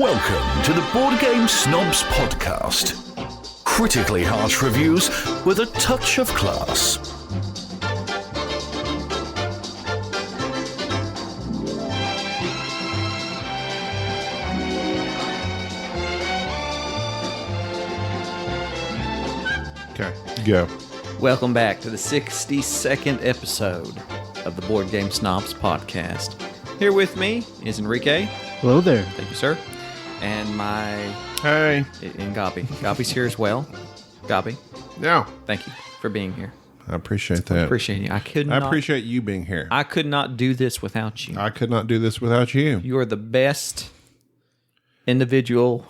Welcome to the Board Game Snobs podcast. Critically harsh reviews with a touch of class. Okay, go. Welcome back to the 62nd episode of the Board Game Snobs podcast. Here with me is Enrique. Hello there. Thank you, sir. And Hey. and Gabi. Gabi's here as well. Gabi, Yeah, thank you for being here. I appreciate that. Appreciate you. I appreciate you being here. I could not do this without you. I could not do this without you. You are the best individual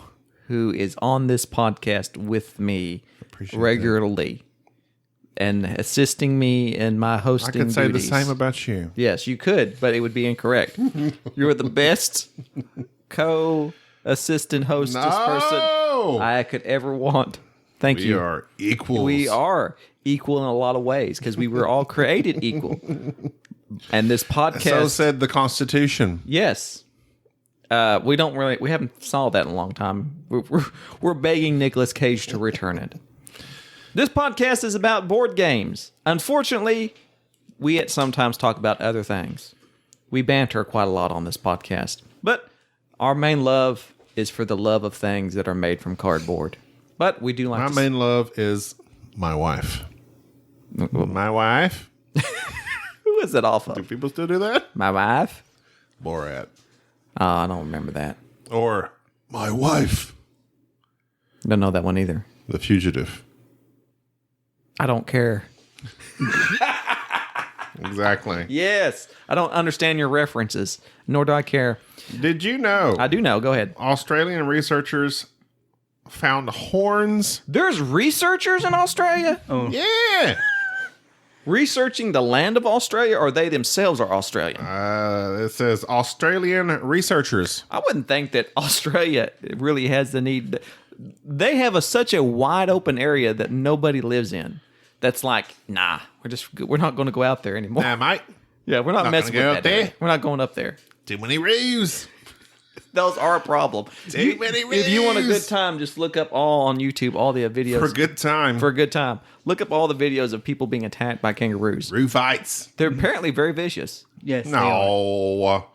who is on this podcast with me Appreciate regularly and assisting me in my I hosting could say duties. the same about you. Yes, you could, but it would be incorrect. You're the best co-assistant hostess person I could ever want. Thank you. We are equals. We are equal in a lot of ways because we were all created equal. And this podcast, So said the Constitution. yes, we haven't solved that in a long time. We're begging Nicolas Cage to return it. This podcast is about board games. Unfortunately, we at sometimes talk about other things. We banter quite a lot on this podcast, but our main love is for the love of things that are made from cardboard. But we do like My main love is my wife. My wife? Who is it off Do of? people still do that? My wife? Borat. Oh, I don't remember that. Or my wife. Don't know that one either. The Fugitive. I don't care. Exactly. Yes, I don't understand your references, nor do I care. Did you know I do know. Go ahead. Australian researchers found horns? There's researchers in Australia Yeah. researching the land of Australia, or they themselves are Australian. It says Australian researchers. I wouldn't think that Australia really has the need. They have such a wide open area that nobody lives in. That's like, nah, we're not going to go out there anymore. Nah, mate. Yeah, we're not Not messing with gonna go that out there. area. We're not going up there. Too many roos. Those are a problem. Too many If you want a good reviews. time, just look up all on YouTube, all the videos. For a good time. For a good time. Look up all the videos of people being attacked by kangaroos. Roo fights. They're apparently very vicious. Yes. they are. No.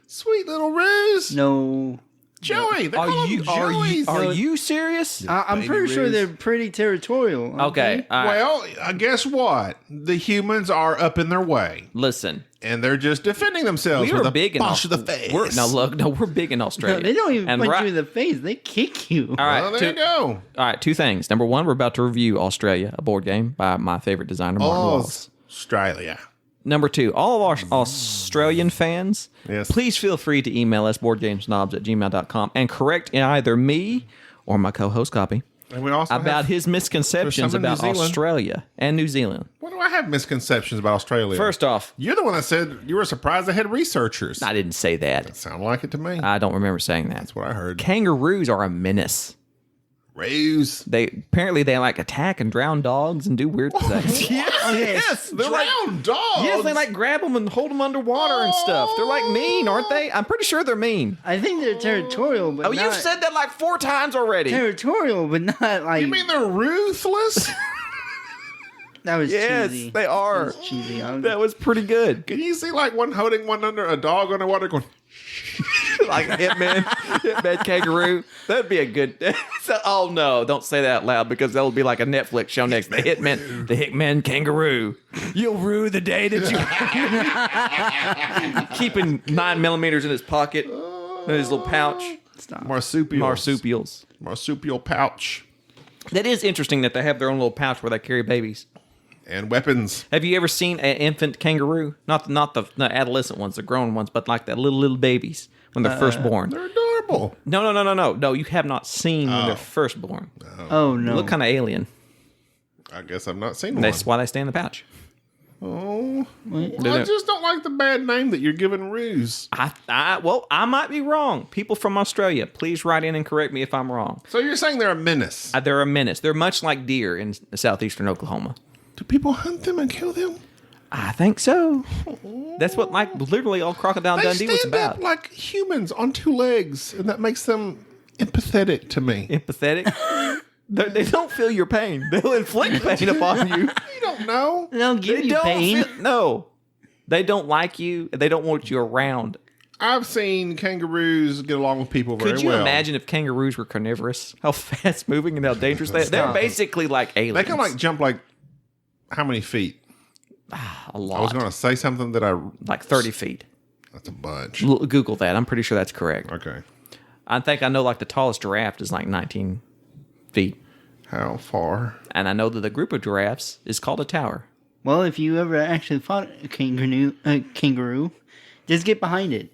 Sweet little roos. No. Joey. They Are call you them are you Joeys. are you serious? I'm Baby pretty sure roos. they're pretty territorial. aren't Okay. they? All right. Well, guess what? The humans are up in their way. Listen. And they're just defending themselves We with are a big in punch of the face. We're big in Australia. No, they don't even And punch right- you in the face. They kick you. All right, Well, there you go. All right, two things. Number one, we're about to review Australia, a board game by my favorite designer, Martin Wallace. Australia. Number two, all of our Australian fans, Yes. please feel free to email us, boardgamesnobs@gmail.com, and correct either me or my co-host, Copy, And we also about have, his misconceptions There's some in about New Zealand. Australia and New Zealand. What do I have misconceptions about Australia? First off, you're the one that said you were surprised they had researchers. I didn't say that. Sound like it to me. I don't remember saying that. That's what I heard. Kangaroos are a menace. Roos. They like attack and drown dogs and do weird things. Yes, they're drowned dogs. Yes, they like grab them and hold them underwater and stuff. They're like mean, aren't they? I'm pretty sure they're mean. I think they're territorial, but Oh, not you've said that like 4 times already. territorial, but not like You mean they're ruthless? that was Yes, cheesy. they are. That was cheesy. That was pretty good. Can you see like one holding one under a dog underwater going? Like a Hitman kangaroo. That'd be a good. Oh no! Don't say that out loud because that'll be like a Netflix show next. The Hitman kangaroo. You'll rue the day that you keeping 9mm in his pocket, in his little pouch. Stop. Marsupials. Marsupial pouch That is interesting that they have their own little pouch where they carry babies. and weapons. Have you ever seen an infant kangaroo? Not the adolescent ones, the grown ones, but like the little babies when they're first born. They're adorable. No. You have not seen when they're first born. Oh no. They look kind of alien. I guess I've not seen one. That's why they stay in the pouch. Oh, They're I the- just don't like the bad name that you're giving roos. I might be wrong. People from Australia, please write in and correct me if I'm wrong. So you're saying they're a menace? They're a menace. They're much like deer in southeastern Oklahoma. Do people hunt them and kill them? I think so. That's what like literally all Crocodile They Dundee was stand about. up like humans on 2 legs, and that makes them empathetic to me. Empathetic. They don't feel your pain. They'll inflict pain upon you. You don't know. They'll give you pain. No. They don't like you. They don't want you around. I've seen kangaroos get along with people very well. Could you imagine if kangaroos were carnivorous? How fast moving and how dangerous they are? They're basically like aliens. They can like jump like how many feet? a lot. I was going to say something that like 30 feet. That's a bunch. Google that. I'm pretty sure that's correct. Okay. I think I know like the tallest giraffe is like 19 feet. How far? And I know that the group of giraffes is called a tower. Well, if you ever actually fought a kangaroo, just get behind it.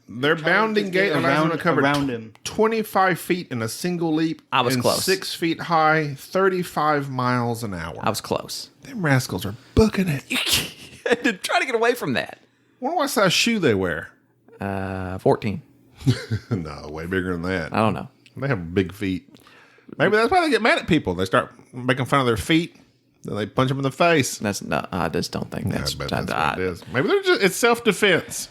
Their bounding gait allows them to cover around him. 25 feet in a single leap. I was and close. 6 feet high, 35 miles an hour. I was close. Them rascals are booking it. Try to get away from that. Wonder what size shoe they wear. 14. No, way bigger than that. I don't know. They have big feet. Maybe that's why they get mad at people. They start making fun of their feet. Then they punch them in the face. That's not. I just don't think that's. I bet that's what it is. Maybe they're it's self-defense.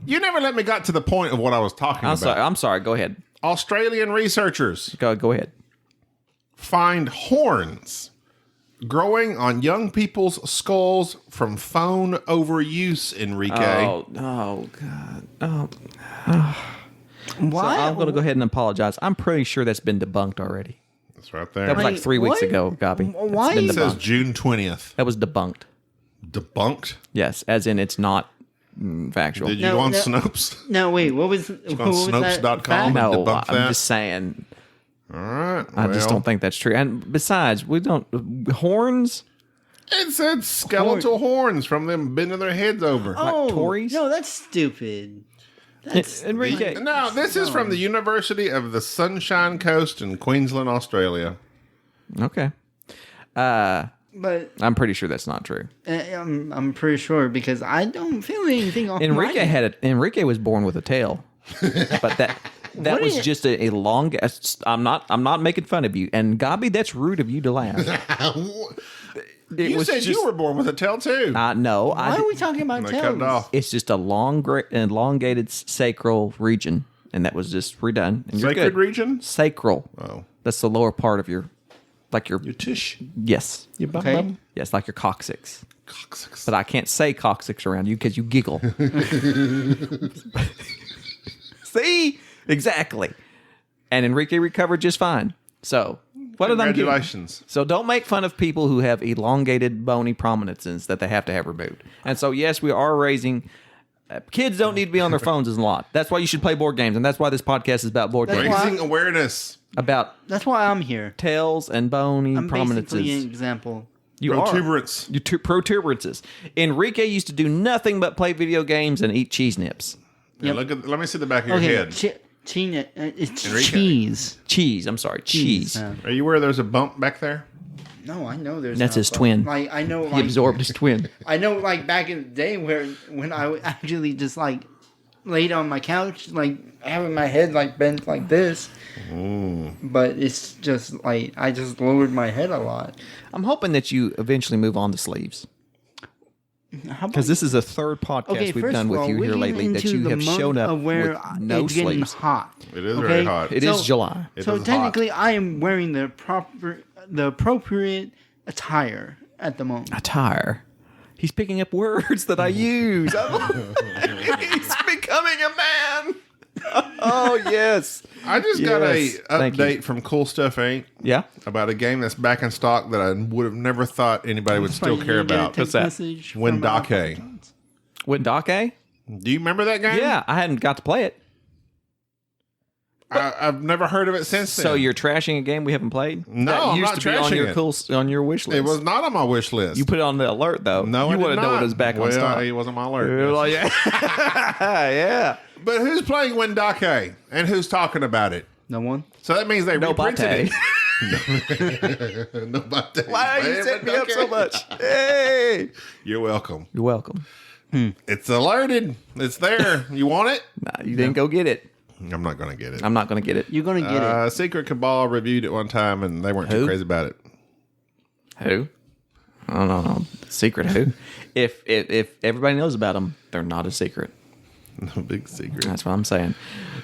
You never let me get to the point of what I was talking about. I'm sorry. Go ahead. Australian researchers Go ahead. find horns growing on young people's skulls from phone overuse, Enrique. Oh God. Oh. Why? So I'm going to go ahead and apologize. I'm pretty sure that's been debunked already. That's right there. That was like 3 weeks what? ago, Gabby. Why? It's been It says debunked. June 20th. That was debunked. Debunked? Yes, as in it's not factual. Did you No, go on no. Snopes? No, wait. What was on what was that Snopes.com? fact? No, debunk I'm that? just saying. All right. I just don't think that's true. And besides, we don't horns. It said skeletal horns from them bending their heads over. Oh, Tories? no, that's stupid. That's Enrique. No, this is from the University of the Sunshine Coast in Queensland, Australia. Okay. But I'm pretty sure that's not true. I'm pretty sure because I don't feel anything on Enrique my Enrique was born with a tail, but that What was is- just a long. I'm not making fun of you, and Gabi, that's rude of you to laugh. You said you were born with a tail too. No, Why are we talking about They cut it tails? off. It's just a elongated sacral region, and that was just redone. And you're Sacred good. region? Sacral. Oh. That's the lower part of your Tish. yes, Your bum Okay. bum. yes, like your coccyx. Coccyx. But I can't say coccyx around you because you giggle. See? Exactly. And Enrique recovered just fine. So, what did I give? Congratulations. So, don't make fun of people who have elongated bony prominences that they have to have removed. And so, yes, we are raising. Kids don't need to be on their phones a lot. That's why you should play board games. And that's why this podcast is about board That's games. why- Raising awareness. About That's why I'm here. tails and bony I'm prominences. basically an example. You are. Protuberance. Protuberances. Enrique used to do nothing but play video games and eat cheese nips. Yeah, let me see the back of your Okay, head. it's Enrique. cheese. Cheese. I'm sorry. Cheese. Are you aware there's a bump back there? No, I know there's. That's not, his but, twin. Like I know, He like absorbed his twin. I know, like back in the day when I would actually just like laid on my couch, like having my head like bent like this. But it's just like I just lowered my head a lot. I'm hoping that you eventually move on to sleeves. How about Because this is the third podcast we've done with you here lately that you have shown up where with no it's getting sleeves. hot. It is very hot. It is So- July. It So is technically, I am wearing the appropriate attire at the moment. Attire. He's picking up words that I use. He's becoming a man. Oh, yes. I just got a Yes. Thank you. update from Cool Stuff Ain't Yeah. about a game that's back in stock that I would have never thought anybody would still Right, care you get a about. text that? message from Wendake. Wendake? Do you remember that game? Yeah, I hadn't got to play it. I've never heard of it since then. So you're trashing a game we haven't played? No, that I'm used not to be on trashing your it. on your wish list. It was not on my wish list. You put it on the alert though. no, you I did wouldn't know not. it was back on Well, stock. it wasn't my alert. You're like, yeah. yeah. But who's playing Wendake and who's talking about it? No one. So that means they No reprinted bate. it. Nobody. Why are you setting me up so much? Hey. You're welcome. You're welcome. It's alerted. It's there. You want it? Nah, you didn't go get it. I'm not going to get it. I'm not going to get it. You're gonna get it. Secret Cabal reviewed it one time and they weren't too Who? crazy about it. Who? I don't know. Secret who? If everybody knows about them, they're not a secret. No big secret. That's what I'm saying.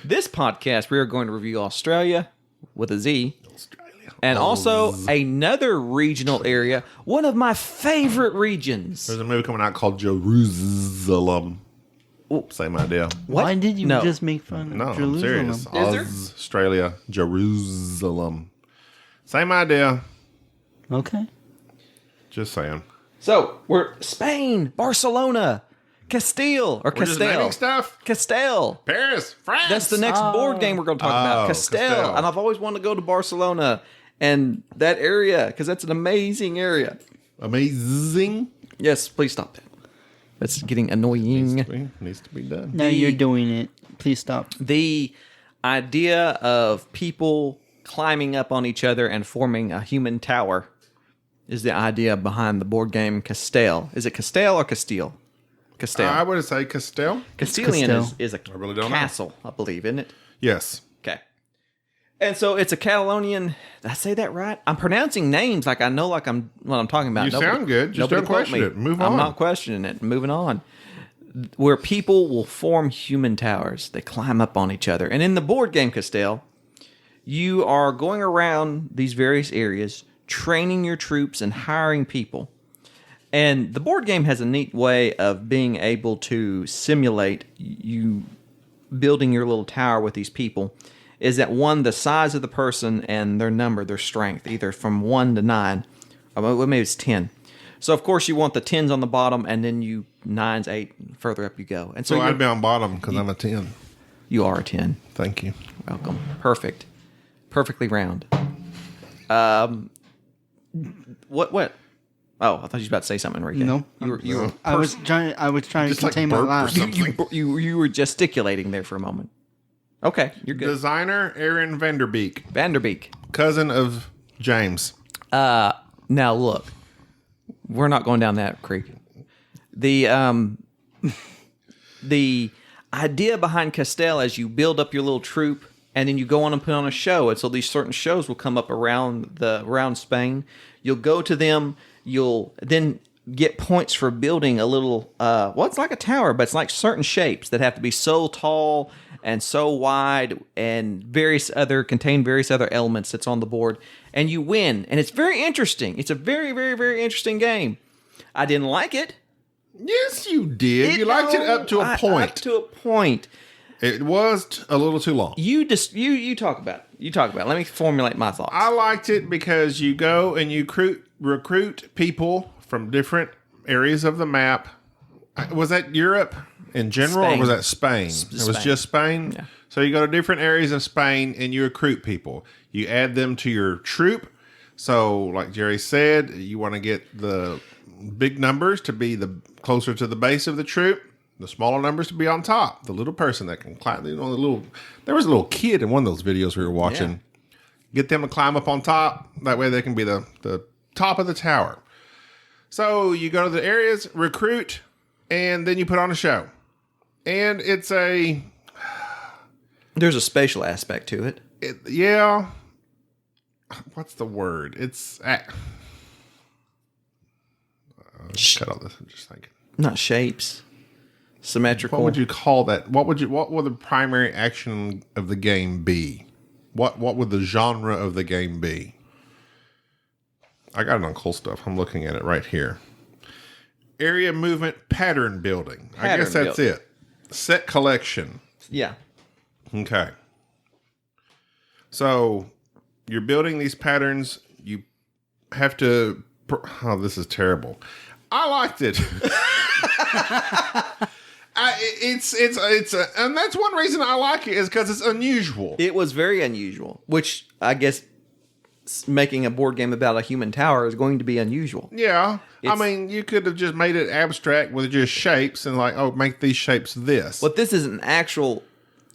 This podcast, we are going to review Australia with a Z. Australia. And also another regional area, one of my favorite regions. There's a movie coming out called Jerusalem. Same idea. What? Why did you No. just make fun of No, Jerusalem? I'm serious. there? Australia, Jerusalem. Same idea. Okay. Just saying. So, we're Spain, Barcelona, Castell, or We're just naming Castell. stuff. Castell. Paris, France. That's the next board game we're going to talk about. Castell. Castell. And I've always wanted to go to Barcelona and that area because that's an amazing area. Amazing. Yes, please stop that. That's getting annoying. Needs to be done. Now you're doing it. Please stop. The idea of people climbing up on each other and forming a human tower is the idea behind the board game Castell. Is it Castell or Castile? Castell. I would say Castell. Castilian Castell. is a really don't know. castle, I believe, isn't it? Yes. Okay. And so it's a Catalonian. Did I say that right? I'm pronouncing names like I know like I'm what I'm talking about. You sound good. Just don't quote question me. it. Move I'm on. not questioning it. Moving on. Where people will form human towers. They climb up on each other. And in the board game Castell, you are going around these various areas, training your troops and hiring people. And the board game has a neat way of being able to simulate you building your little tower with these people. Is that one, the size of the person and their number, their strength, either from 1 to 9, or maybe it's 10. So, of course, you want the 10s on the bottom, and then you 9s, 8, further up you go. And so So I'd be on bottom because I'm a 10. you are a 10. Thank you. Welcome. Perfect. Perfectly round. What? Oh, I thought you were about to say something, Enrique. No. You were I was trying to Just like contain my burp or laugh. something. you were gesticulating there for a moment. Okay, you're good. Designer Aaron Vanderbeek, Vanderbeek. cousin of James. Now look, we're not going down that creek. The idea behind Castell is you build up your little troop and then you go on and put on a show. And so these certain shows will come up around Spain. You'll go to them. You'll then get points for building a little. It's like a tower, but it's like certain shapes that have to be so tall and so wide and contain various other elements that's on the board, and you win. And it's very interesting. It's a very, very, very interesting game. I didn't like it. Yes, you did. You liked it up to a point. Up to a point. It was a little too long. You talk about it. You talk about it. Let me formulate my thoughts. I liked it because you go and you recruit people from different areas of the map. Was that Europe in general, Spain. or was that Spain? It was Spain. just Spain? Yeah. So you go to different areas of Spain and you recruit people. You add them to your troop. So, like Jerry said, you want to get the big numbers to be the closer to the base of the troop. The smaller numbers to be on top. The little person that can climb. There was a little kid in one of those videos we were watching. Yeah. Get them to climb up on top. That way they can be the top of the tower. So you go to the areas, recruit, and then you put on a show. And it's There's a spatial aspect to it. yeah. What's the word? It's cut all this. I'm just thinking. Not shapes. Symmetrical. What would you call that? What would the primary action of the game be? What would the genre of the game be? I got it on Cool Stuff. I'm looking at it right here. Area movement pattern building. I guess that's it. Set collection. Yeah. Okay. So you're building these patterns. You have to. Oh, this is terrible. I liked it. And that's one reason I like it is because it's unusual. It was very unusual, which I guess making a board game about a human tower is going to be unusual. Yeah. I mean, you could have just made it abstract with just shapes and make these shapes this. But this is an actual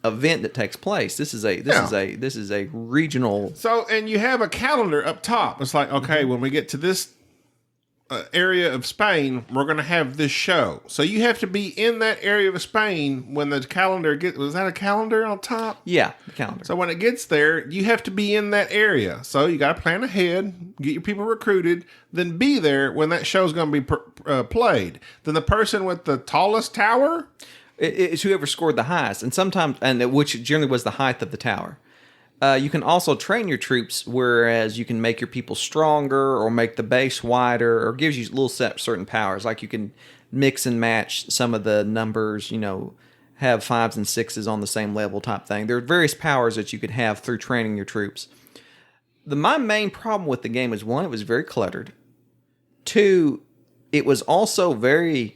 event that takes place. This is a regional. So, and you have a calendar up top. It's like, okay, when we get to this area of Spain, we're going to have this show. So you have to be in that area of Spain when the calendar gets. Was that a calendar on top? Yeah, the calendar. So when it gets there, you have to be in that area. So you got to plan ahead, get your people recruited, then be there when that show's going to be played. Then the person with the tallest tower It's whoever scored the highest, and sometimes, which generally was the height of the tower. You can also train your troops, whereas you can make your people stronger or make the base wider, or gives you little certain powers. Like you can mix and match some of the numbers, have 5s and 6s on the same level type thing. There are various powers that you could have through training your troops. My main problem with the game is, one, it was very cluttered. Two, it was also very...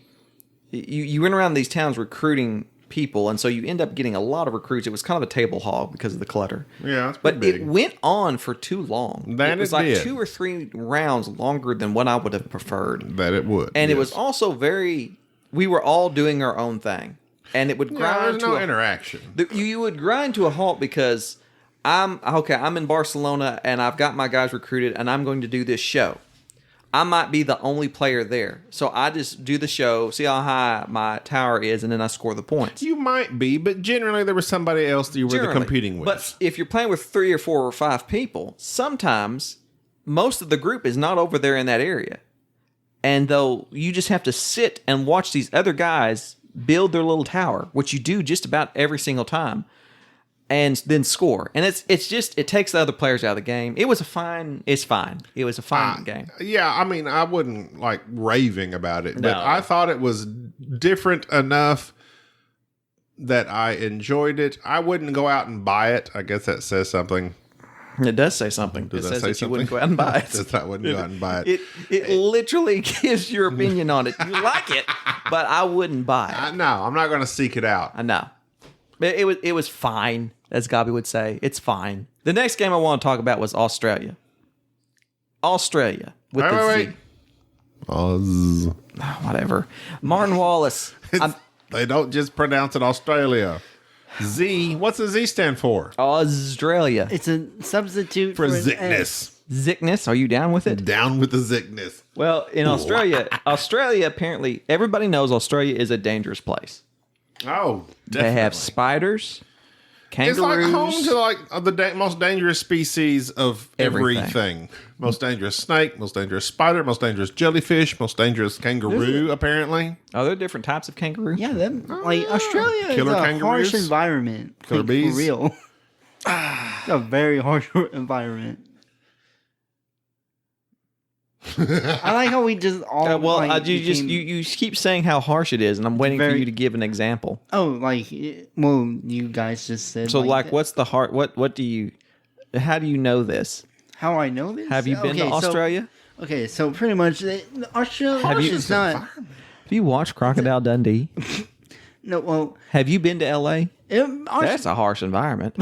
You went around these towns recruiting people, and so you end up getting a lot of recruits. It was kind of a table hog because of the clutter. Yeah, but it went on for too long. That it was like 2 or 3 rounds longer than what I would have preferred. That it would. And it was also we were all doing our own thing. And it would grind there's no interaction. You would grind to a halt because I'm in Barcelona and I've got my guys recruited and I'm going to do this show. I might be the only player there. So I just do the show, see how high my tower is, and then I score the points. You might be, but generally there was somebody else that you were competing with. But if you're playing with 3 or 4 or 5 people, sometimes most of the group is not over there in that area. And though you just have to sit and watch these other guys build their little tower, which you do just about every single time, and then score. And it takes the other players out of the game. It was fine. It was a fine game. Yeah, I mean, I wouldn't like raving about it, but No. I thought it was different enough that I enjoyed it. I wouldn't go out and buy it. I guess that says something. It does say something. Does it that says say that something? you wouldn't go out and buy it. That I wouldn't go out and buy it. It literally gives your opinion on it. You like it, but I wouldn't buy it. No, I'm not going to seek it out. I know. But it was fine, as Gabi would say. It's fine. The next game I want to talk about was Auztralia. Auztralia with Wait. Z. Whatever. Martin Wallace. They don't just pronounce it Australia. Z. What's the Z stand for? Australia. It's a substitute For an Zickness. Zickness. Are you down with it? Down with the Zickness. Well, in Australia, apparently, everybody knows Australia is a dangerous place. Oh, definitely. They have spiders, kangaroos. It's like home to the most dangerous species of Everything. everything. Most dangerous snake, most dangerous spider, most dangerous jellyfish, most dangerous kangaroo, apparently. Are there different types of kangaroo? Yeah, Australia Killer is a kangaroos? harsh environment. Killer bees? For real. It's a very harsh environment. I like how we just all. You keep saying how harsh it is, and I'm waiting for you to give an example. You guys just said. So, what's the heart? What do you? How do you know this? How I know this? Have you been to Australia? So pretty much, Australia is not. Have you watched Crocodile Dundee? No, well, have you been to L.A.? That's a harsh environment.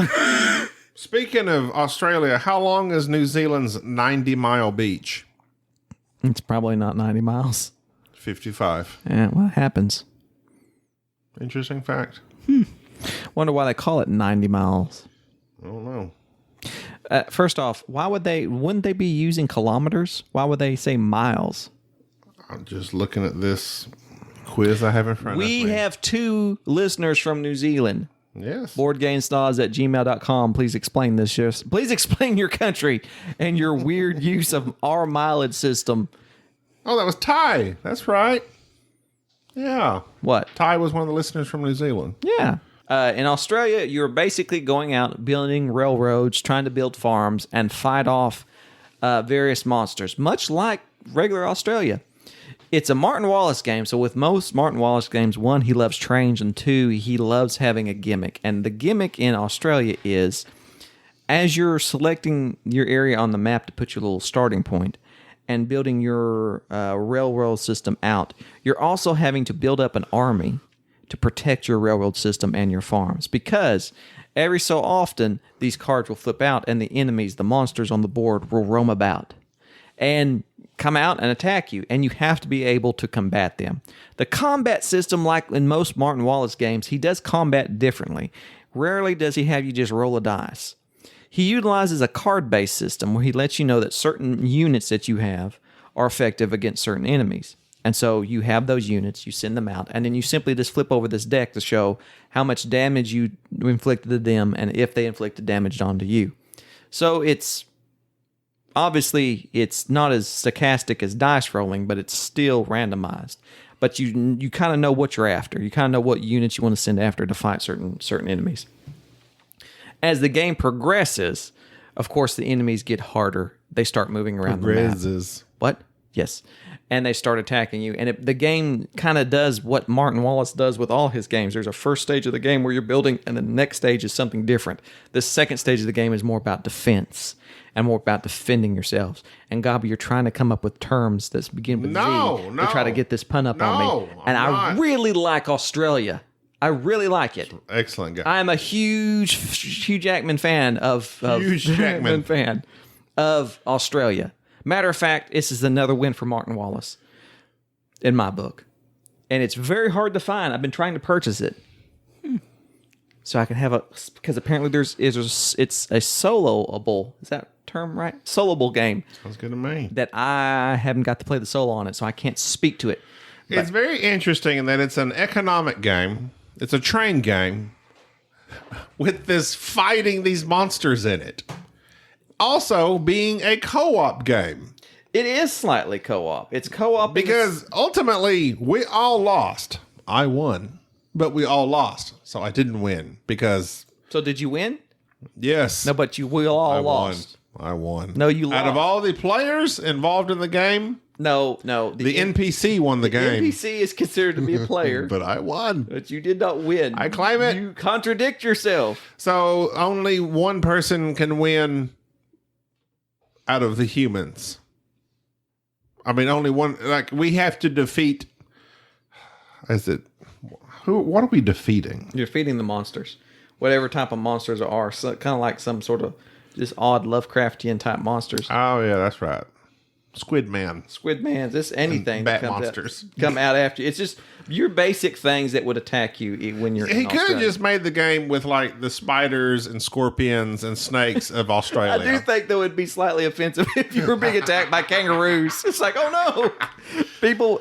Speaking of Australia, how long is New Zealand's 90-mile beach? It's probably not 90 miles. 55. Yeah, what happens? Interesting fact. Wonder why they call it 90 miles. I don't know. First off, wouldn't they be using kilometers? Why would they say miles? I'm just looking at this quiz I have in front of me. We have 2 listeners from New Zealand. Yes. boardgamesnobs@gmail.com. Please explain this. Please explain your country and your weird use of our mileage system. Oh, that was Ty. That's right. Yeah. What? Ty was one of the listeners from New Zealand. Yeah. In Australia, you're basically going out, building railroads, trying to build farms, and fight off various monsters, much like regular Australia. It's a Martin Wallace game, so with most Martin Wallace games, 1, he loves trains, and 2, he loves having a gimmick. And the gimmick in Australia is, as you're selecting your area on the map to put your little starting point and building your railroad system out, you're also having to build up an army to protect your railroad system and your farms. Because every so often, these cards will flip out, and the enemies, the monsters on the board, will roam about and come out and attack you, and you have to be able to combat them. The combat system, like in most Martin Wallace games, he does combat differently. Rarely does he have you just roll a dice. He utilizes a card-based system where he lets you know that certain units that you have are effective against certain enemies. And so you have those units, you send them out, and then you simply just flip over this deck to show how much damage you inflicted to them and if they inflicted damage onto you. So it's not as stochastic as dice rolling, but it's still randomized. but you kind of know what you're after. You kind of know what units you want to send after to fight certain enemies. As the game progresses, of course, the enemies get harder. They start moving around the map. What? Yes. And they start attacking you. And the game kind of does what Martin Wallace does with all his games. There's a first stage of the game where you're building, and the next stage is something different. The second stage of the game is more about defense and more about defending yourselves. And Gobby, you're trying to come up with terms that begin with Z to try to get this pun up on me. And I really like Australia. I really like it. Excellent guy. I am a huge Hugh Jackman fan of Australia. Matter of fact, this is another win for Martin Wallace in my book. And it's very hard to find. I've been trying to purchase it. So I can have because apparently it's a soloable, is that term right? Soloable game. Sounds good to me. That I haven't got to play the solo on it, so I can't speak to it. It's very interesting in that it's an economic game. It's a train game with this fighting these monsters in it. Also being a co-op game. It is slightly co-op. It's co-op because ultimately we all lost. I won, but we all lost. So I didn't win because... So did you win? Yes. No, but we all lost. I won. No, you lost. Out of all the players involved in the game... No. The NPC won the game. NPC is considered to be a player. But I won. But you did not win. I claim it. You contradict yourself. So only one person can win out of the humans. I mean, only one. Like, we have to defeat... What are we defeating? You're defeating the monsters. Whatever type of monsters are. So, kind of like some sort of just odd Lovecraftian type monsters. Oh, yeah, that's right. Squid Man, just anything. Bat monsters come out after you. It's just your basic things that would attack you when you're. He could have just made the game with like the spiders and scorpions and snakes of Australia. I do think that would be slightly offensive if you were being attacked by kangaroos. It's like, oh no, people,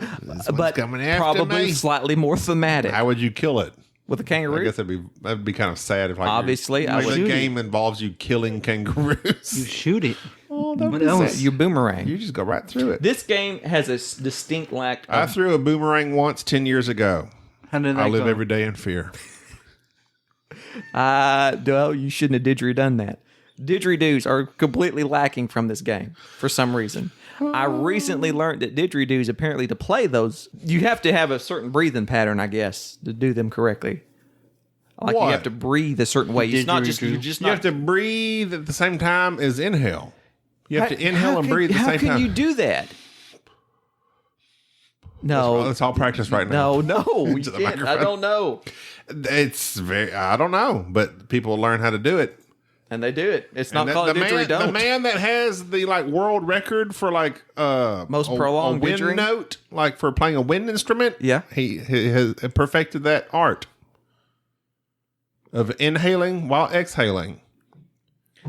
but coming after probably me. Slightly more thematic. How would you kill it? With a kangaroo? I guess that'd be kind of sad if like obviously the game involves you killing kangaroos. You shoot it. Oh, what else? You boomerang. You just go right through it. This game has a distinct lack of... I threw a boomerang once 10 years ago. How did that I live go? every day in fear. No, you shouldn't have didgeridoo that. Didgeridoos are completely lacking from this game for some reason. I recently learned that didgeridoos, apparently to play those, you have to have a certain breathing pattern, I guess, to do them correctly. Like what? You have to breathe a certain way. It's not just you have to breathe at the same time as inhale. You have to inhale and breathe at the same time. How can you do that? No. Let's all practice right now. No, you can't. I don't know. I don't know, but people learn how to do it. And they do it. It's not called a didgeridoo. The man that has the world record for most prolonged wind didgeridoo note, like for playing a wind instrument. Yeah, he has perfected that art of inhaling while exhaling.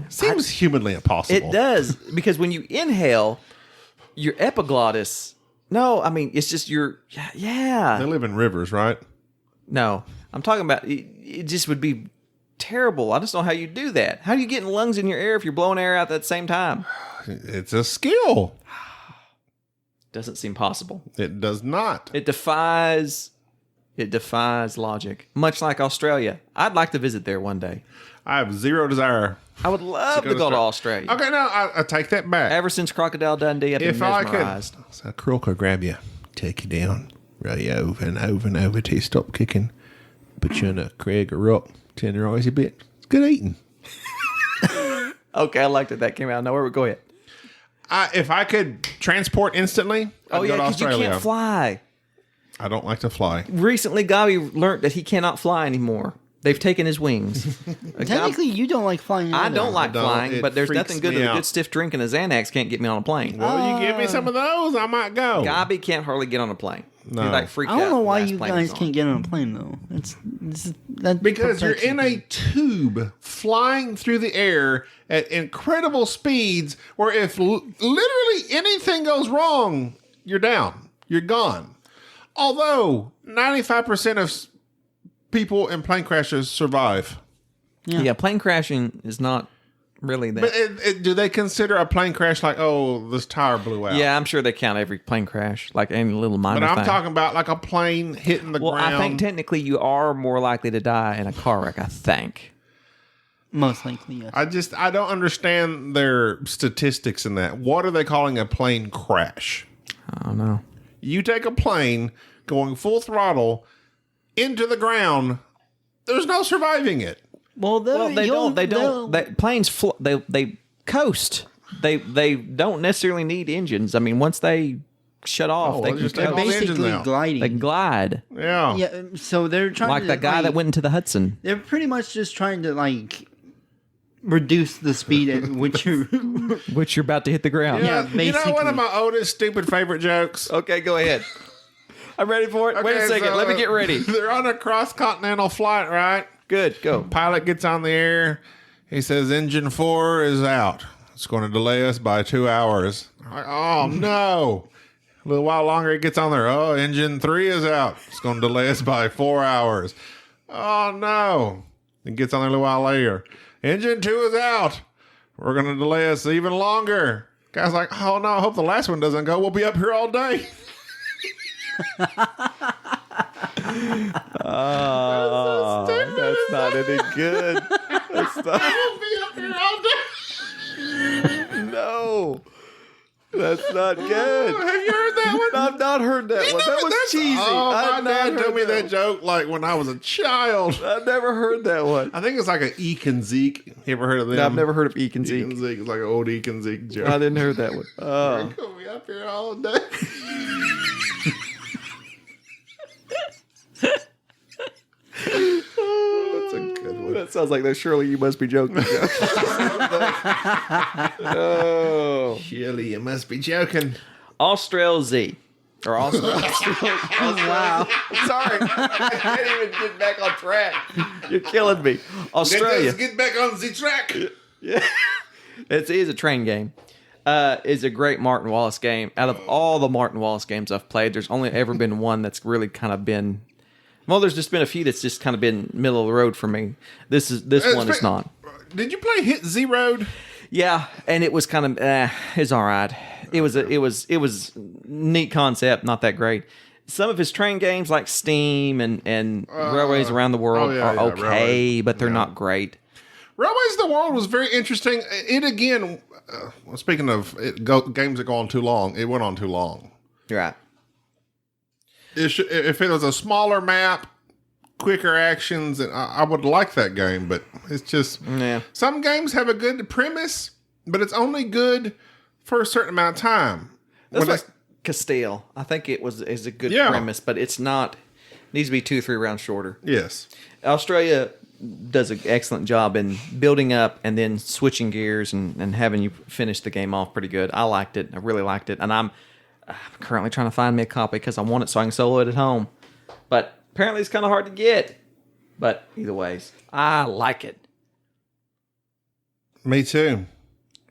Seems humanly impossible. It does, because when you inhale, your epiglottis. No, I mean it's just your yeah. They live in rivers, right? No, I'm talking about it. Just would be terrible. I just don't know how you do that. How do you get lungs in your air if you're blowing air out at the same time? It's a skill. Doesn't seem possible. It does not. It defies logic. Much like Australia. I'd like to visit there one day. I have zero desire. I would love to go to Australia. Okay, no, I take that back. Ever since Crocodile Dundee, I've been mesmerized. So a crook will grab you, take you down, roll you over and over till you stop kicking, put you in a crag or rock, tenderize you a bit. It's good eating. Okay, I liked it. That came out of nowhere. Go ahead. If I could transport instantly, I'd go to Australia. You can't fly. I don't like to fly. Recently, Gabi learned that he cannot fly anymore. They've taken his wings. Technically, you don't like flying. I don't like flying, but there's nothing good that a good stiff drink and a Xanax can't get me on a plane. Well, you give me some of those, I might go. Gabi can't hardly get on a plane. No. He freaked out. I don't know why you guys can't get on a plane though. That's because you're in a tube flying through the air at incredible speeds, where if literally anything goes wrong, you're down. You're gone. Although 95% of people in plane crashes survive. Yeah, plane crashing is not really that. But do they consider a plane crash like, oh, this tire blew out? Yeah, I'm sure they count every plane crash, like any little minor But I'm thing. talking about like a plane hitting the Well, ground. I think technically you are more likely to die in a car wreck, I think. Most likely, yes. I don't understand their statistics in that. What are they calling a plane crash? I don't know. You take a plane going full throttle into the ground, there's no surviving it. Well, Planes they coast. They don't necessarily need engines. I mean, once they shut off, they well, can just take coast. all the engines basically out. gliding. They glide. Yeah. Yeah, so they're trying Like to... that guy that went into the Hudson. They're pretty much just trying to, reduce the speed at which you're... Which you're about to hit the ground. Yeah, You know one basically. of my oldest stupid favorite jokes? Okay, go ahead. I'm ready for it. Wait a Okay, second. so Let me get ready. They're on a cross-continental flight, right? Good. Go. Pilot gets on the air. He says, engine 4 is out. It's going to delay us by 2 hours. I'm like, oh, no. A little while longer, he gets on there. Oh, engine 3 is out. It's going to delay us by 4 hours. Oh, no. He gets on there a little while later. Engine 2 is out. We're going to delay us even longer. Guy's like, oh, no, I hope the last one doesn't go. We'll be up here all day. That's not any good. That's not. We'll be up here all day. No. That's not good. Have you heard that one? I've not heard that one. That was cheesy. Oh, my I've not dad heard told me that joke like when I was a child. I've never heard that one. I think it's like an Eek and Zeke. You ever heard of them? No, I've never heard of Eek and Eek and Zeke. Zeke. It's like an old Eek and Zeke joke. I didn't hear that one. We're gonna be up here all day. That's a good one. That sounds like that. Surely you must be joking. Oh. Shirley, you must be joking. Austral Z. Or Austral. Wow. Sorry. I can't even get back on track. You're killing me. Australia. Let's get back on the track. Yeah. It is a train game. It's a great Martin Wallace game. Out of all the Martin Wallace games I've played, there's only ever been one that's really kind of been... Well, there's just been a few that's just kind of been middle of the road for me. This one is not. Did you play Hit Zero? Yeah, and it was kind of it's all right. It was neat concept, not that great. Some of his train games like Steam and Railways Around the World are okay, Railways. but they're not great. Railways of the World was very interesting. It again, speaking of games that go on too long, it went on too long. Right. If it was a smaller map, quicker actions, and I would like that game, but it's just some games have a good premise, but it's only good for a certain amount of time. That's like Castell. I think is a good premise, but it's not. Needs to be 2-3 rounds shorter. Yes. Australia does an excellent job in building up and then switching gears and having you finish the game off pretty good. I liked it. I really liked it, and I'm currently trying to find me a copy because I want it so I can solo it at home. But apparently it's kind of hard to get. But either ways, I like it. Me too.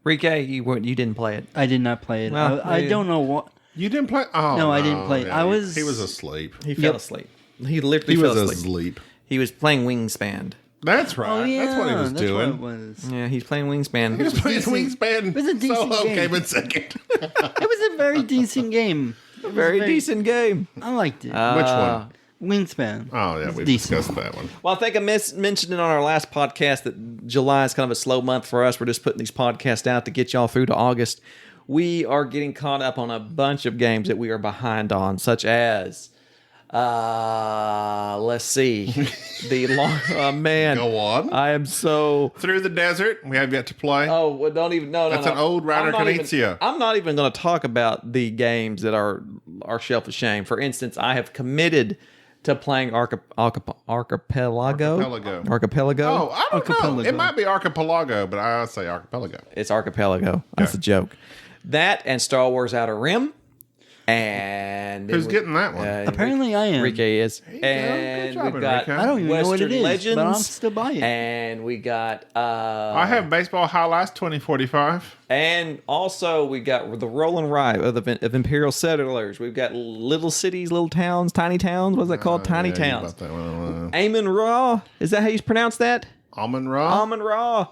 Rike, you didn't play it. I did not play it. Well, I don't know what... You didn't play? Oh, No, I didn't play it. yeah, I was- He was asleep. He fell asleep. He literally He fell was asleep. asleep. He was playing Wingspan. That's right. Oh, yeah. That's what he was that's doing. What it was. Yeah, he's playing Wingspan. He was playing decent. Wingspan. It was a decent Solo game. came in second. It was a very decent game. It was Very decent game. I liked it. Which one? Wingspan. Oh, yeah, It's we decent. discussed that one. Well, I think I mentioned it on our last podcast that July is kind of a slow month for us. We're just putting these podcasts out to get y'all through to August. We are getting caught up on a bunch of games that we are behind on, such as, let's see, man. Go on. I am so... Through the Desert, we have yet to play. Oh, well, don't even... No, That's no. an old Reiner Knizia. I'm not even going to talk about the games that are our shelf of shame. For instance, I have committed to playing Archipelago. Archipelago. Oh, I don't know. Archipelago. It might be Archipelago, but I say Archipelago. It's Archipelago. That's a joke. That and Star Wars Outer Rim. And Who's getting that one? Apparently I am. Rike is. Good And job, we've got Enrique. I don't even know what it Western is, Legends, but I'm still buying it. And we got I have Baseball Highlights 2045. and also we got the Roll and Ride of Imperial Settlers. We've got little cities, little towns, tiny towns. What's that called? Tiny Yeah, you towns. bought that one. Amon Ra. Is that how you pronounce that? Amon Ra? Amon Ra.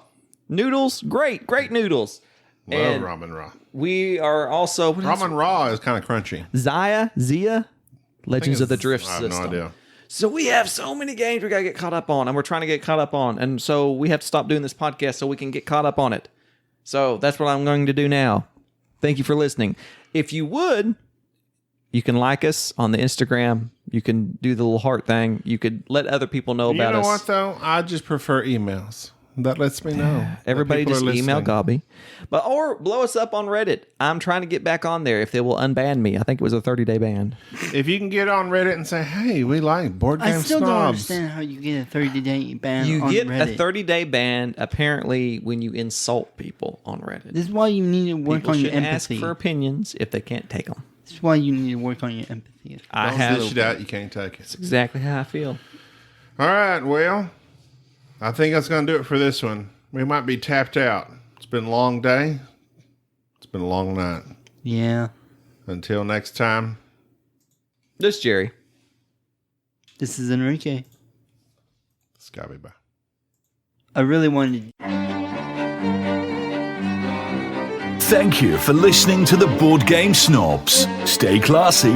Noodles, great noodles. Love And ramen raw. we are also Ramen raw is kind of crunchy. Zia, Legends of the Drift I have System. no idea. So we have so many games we gotta get caught up on, and we're trying to get caught up on, and so we have to stop doing this podcast so we can get caught up on it. So that's what I'm going to do now. Thank you for listening. If you would, you can like us on the Instagram. You can do the little heart thing. You could let other people know about us. You know what, though? I just prefer emails. That lets me know. Everybody that people just are email listening. Gobby. Or blow us up on Reddit. I'm trying to get back on there if they will unban me. I think it was a 30-day ban. If you can get on Reddit and say, hey, we like board game I still don't snobs. understand how you get a 30-day ban You on get Reddit. a 30-day ban, apparently, when you insult people on Reddit. This is why you need to work People on your shouldn't ask empathy. for opinions if they can't take them. This is why you need to work on your empathy. I Don't have. dish it out. You can't take it. That's exactly how I feel. All right, well, I think that's going to do it for this one. We might be tapped out. It's been a long day. It's been a long night. Yeah. Until next time. This Jerry. This is Enrique. Scabby bye. I really wanted Thank you for listening to the Board Game Snobs. Stay classy.